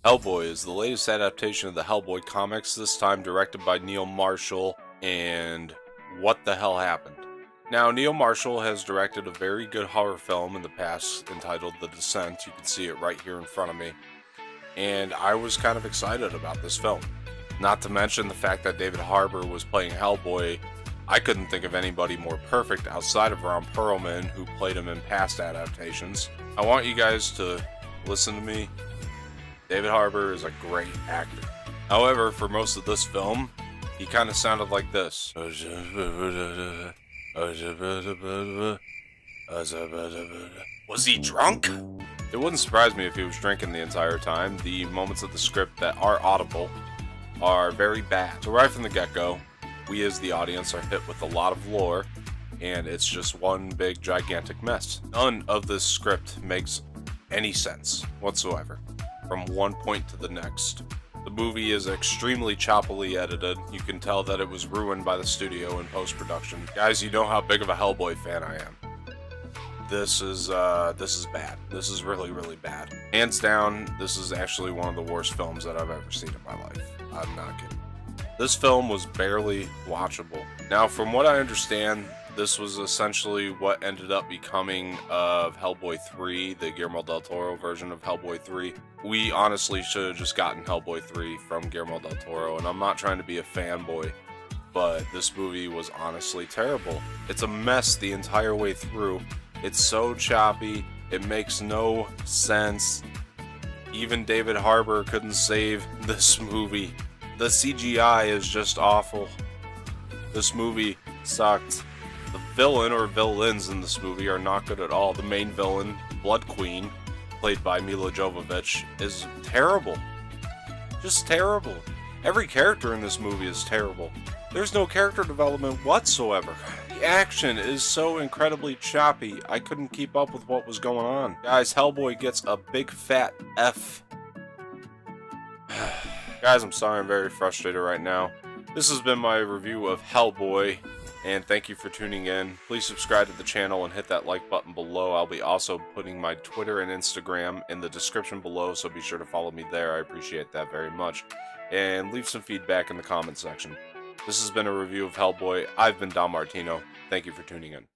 Hellboy is the latest adaptation of the Hellboy comics, this time directed by Neil Marshall, and what the hell happened? Now, Neil Marshall has directed a very good horror film in the past entitled The Descent. You can see it right here in front of me. And I was kind of excited about this film. Not to mention the fact that David Harbour was playing Hellboy. I couldn't think of anybody more perfect outside of Ron Perlman, who played him in past adaptations. I want you guys to listen to me. David Harbour is a great actor. However, for most of this film, he kind of sounded like this. Was he drunk? It wouldn't surprise me if he was drinking the entire time. The moments of the script that are audible are very bad. So right from the get-go, we as the audience are hit with a lot of lore, and it's just one big gigantic mess. None of this script makes any sense whatsoever, from one point to the next. The movie is extremely choppily edited. You can tell that it was ruined by the studio in post-production. Guys, you know how big of a Hellboy fan I am. This is bad. This is really, really bad. Hands down, this is actually one of the worst films that I've ever seen in my life. I'm not kidding. This film was barely watchable. Now, from what I understand, this was essentially what ended up becoming of Hellboy 3, the Guillermo del Toro version of Hellboy 3. We honestly should have just gotten Hellboy 3 from Guillermo del Toro, and I'm not trying to be a fanboy, but this movie was honestly terrible. It's a mess the entire way through. It's so choppy, it makes no sense. Even David Harbour couldn't save this movie. The CGI is just awful. This movie sucked. The villain or villains in this movie are not good at all. The main villain, Blood Queen, played by Mila Jovovich, is terrible. Just terrible. Every character in this movie is terrible. There's no character development whatsoever. The action is so incredibly choppy, I couldn't keep up with what was going on. Guys, Hellboy gets a big fat F. Guys, I'm sorry, I'm very frustrated right now. This has been my review of Hellboy, and thank you for tuning in. Please subscribe to the channel and hit that like button below. I'll be also putting my Twitter and Instagram in the description below, so be sure to follow me there. I appreciate that very much. And leave some feedback in the comment section. This has been a review of Hellboy. I've been Don Martino. Thank you for tuning in.